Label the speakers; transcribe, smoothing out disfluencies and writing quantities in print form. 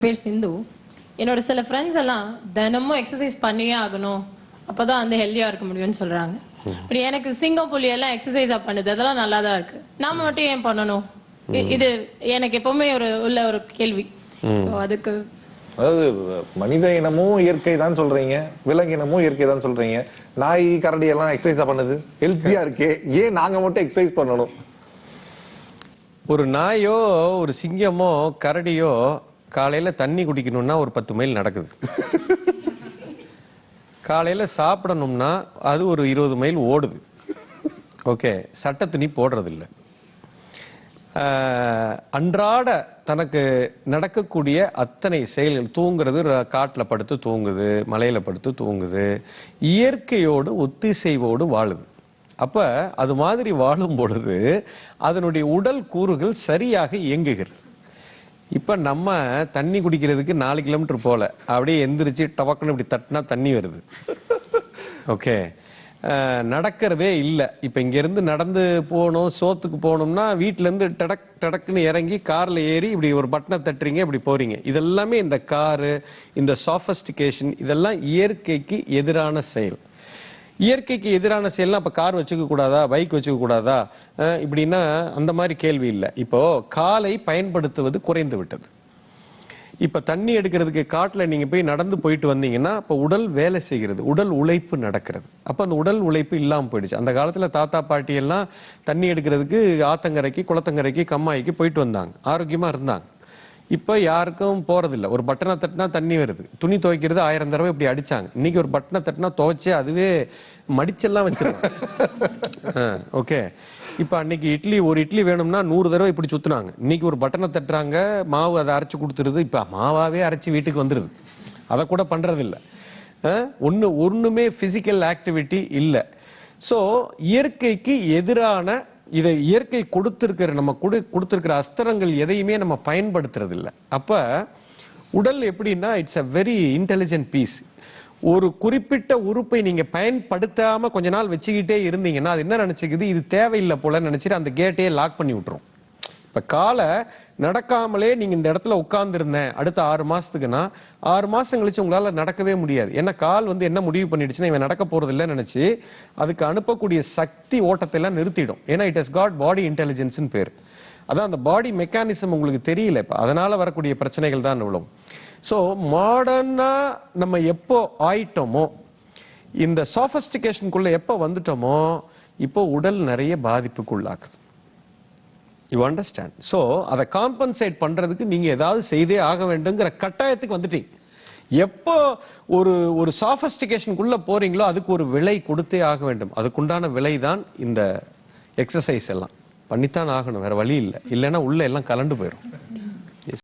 Speaker 1: பேர் சிந்து. என்னோட சில ஃப்ரெண்ட்ஸ் எல்லாம் தினமும் எக்ஸசைஸ் பண்ணியே ஆகணும், அப்பதான் வந்து ஹெல்தியா இருக்க முடியும்னு சொல்றாங்க. இப்படி எனக்கு சிங்கம் புலி எல்லாம் எக்ஸசைஸா பண்ணுது, அதெல்லாம் நல்லா தான் இருக்கு. நாம மட்டும் ஏன் பண்ணணும்? இது எனக்கு எப்பவுமே உள்ள ஒரு கேள்வி. அதுக்கு
Speaker 2: அதாவது மனித இனமும் இயற்கை தான் சொல்றீங்க, விலங்கினமும் இயற்கை தான் சொல்றீங்க. நாய் கரடி எல்லாம் எக்ஸசைஸா பண்ணுது, ஹெல்த்தியா இருக்கே, ஏன் நாங்க மட்டும் எக்ஸசைஸ் பண்ணணும்?
Speaker 3: ஒரு நாயோ ஒரு சிங்கமோ கரடியோ காலையில தண்ணி குடிக்கணும்னா ஒரு 10 மைல் நடக்குது. காலையில சாப்பிடணும்னா அது ஒரு 20 மைல் ஓடுது. ஓகே, சட்டை துணி போடுறது இல்லை. அன்றாட தனக்கு நடக்கக்கூடிய அத்தனை செயல்கள், தூங்குறது, காட்டில் படுத்து தூங்குது, மலையில படுத்து தூங்குது, இயற்கையோடு ஒத்திசைவோடு வாழுது. அப்ப அது மாதிரி வாழும் பொழுது அதனுடைய உடல் கூறுகள் சரியாக இயங்குகிறது. இப்ப நம்ம தண்ணி குடிக்கிறதுக்கு 4 கிலோமீட்டர் போல அப்படியே எந்திரிச்சு டபக்குன்னு இப்படி தட்டினா தண்ணி வருது. ஓகே, நடக்கிறதே இல்லை. இப்ப இங்க இருந்து நடந்து போகணும், சோத்துக்கு போகணும்னா வீட்டுல இருந்து டடக் டடக்குன்னு இறங்கி கார்ல ஏறி இப்படி ஒரு பட்டனை தட்டுறீங்க, இப்படி போறீங்க. இதெல்லாமே இந்த காரு, இந்த சாஃபஸ்டிகேஷன், இதெல்லாம் இயற்கைக்கு எதிரான செயல். இயற்கைக்கு எதிரான செயல்னா அப்ப கார் வச்சுக்க கூடாதா, பைக் வச்சுக்க கூடாதா இப்படின்னா அந்த மாதிரி கேள்வி இல்லை. இப்போ காலை பயன்படுத்துவது குறைந்து விட்டது. இப்ப தண்ணி எடுக்கிறதுக்கு காட்டுல நீங்க போய் நடந்து போயிட்டு வந்தீங்கன்னா அப்ப உடல் வேலை செய்கிறது, உடல் உழைப்பு நடக்கிறது. அப்ப அந்த உடல் உழைப்பு இல்லாம போயிடுச்சு. அந்த காலத்துல தாத்தா பாட்டி எல்லாம் தண்ணி எடுக்கிறதுக்கு ஆத்தங்கரைக்கு, குளத்தங்கரைக்கு, கம்மாய்க்கு போயிட்டு வந்தாங்க, ஆரோக்கியமா இருந்தாங்க. இப்ப யாருக்கும் போறதில்லை. ஒரு பட்டனை தட்டினா தண்ணி வருது. துணி துவைக்கிறது 1000 தடவை இப்படி அடிச்சாங்க. இன்னைக்கு ஒரு பட்டனை தட்டினா துவைச்சே அதுவே மடிச்செல்லாம் வச்சிருக்காங்க. ஓகே, இப்ப அன்னைக்கு ஒரு இட்லி வேணும்னா 100 தடவை இப்படி சுத்துனாங்க. இன்னைக்கு ஒரு பட்டனை தட்டுறாங்க, மாவு அதை அரைச்சு கொடுத்துருது. இப்ப மாவாவே அரைச்சு வீட்டுக்கு வந்துருது. அதை கூட பண்றது இல்லை. ஒண்ணுமே பிசிக்கல் ஆக்டிவிட்டி இல்லை. சோ இயற்கைக்கு எதிரான இதை இயற்கை கொடுத்திருக்கிற நம்ம கொடுத்திருக்கிற அஸ்திரங்கள் எதையுமே நம்ம பயன்படுத்துறது இல்லை. அப்ப உடல் எப்படின்னா it's a very intelligent piece. ஒரு குறிப்பிட்ட உறுப்பை நீங்க பயன்படுத்தாம கொஞ்ச நாள் வச்சுக்கிட்டே இருந்தீங்கன்னா அது என்ன நினைச்சுக்குது, இது தேவையில்லை போல நினைச்சிட்டு அந்த கேட்டையே லாக் பண்ணி விட்டுரும். இப்ப காலை நடக்காமலே நீங்க இந்த இடத்துல உட்கார்ந்து இருந்தேன் அடுத்த 6 மாசத்துக்குன்னா 6 மாசம் கழிச்சு உங்களால நடக்கவே முடியாது. ஏன்னா கால் என்ன முடிவு பண்ணிடுச்சுன்னா இவன் நடக்க போறது இல்லைன்னு நினைச்சு அதுக்கு அனுப்பக்கூடிய சக்தி ஓட்டத்தை எல்லாம் நிறுத்திடும். ஏன்னா it has got body intelligence பேர். அதான் அந்த பாடி மெக்கானிசம் உங்களுக்கு தெரியல. இப்ப அதனால வரக்கூடிய பிரச்சனைகள் தான் இவ்வளவு. சோ மாடர்னா நம்ம எப்போ ஆயிட்டோமோ, இந்த சாஃபஸ்டிகேஷனுக்குள்ள எப்போ வந்துட்டோமோ, இப்போ உடல் நிறைய பாதிப்புக்குள்ளாக்குது. You understand? ஸோ அதை காம்பன்சேட் பண்றதுக்கு நீங்க ஏதாவது செய்தே ஆக வேண்டுங்கிற கட்டாயத்துக்கு வந்துட்டீங்க. எப்போ ஒரு சாஃபஸ்டிகேஷனுக்குள்ள போறீங்களோ அதுக்கு ஒரு விலை கொடுத்தே ஆக வேண்டும். அதுக்குண்டான விலை தான் இந்த எக்ஸசைஸ் எல்லாம் பண்ணித்தான் ஆகணும், வேற வழி இல்லை. இல்லைன்னா உள்ள எல்லாம் கலண்டு போயிடும்.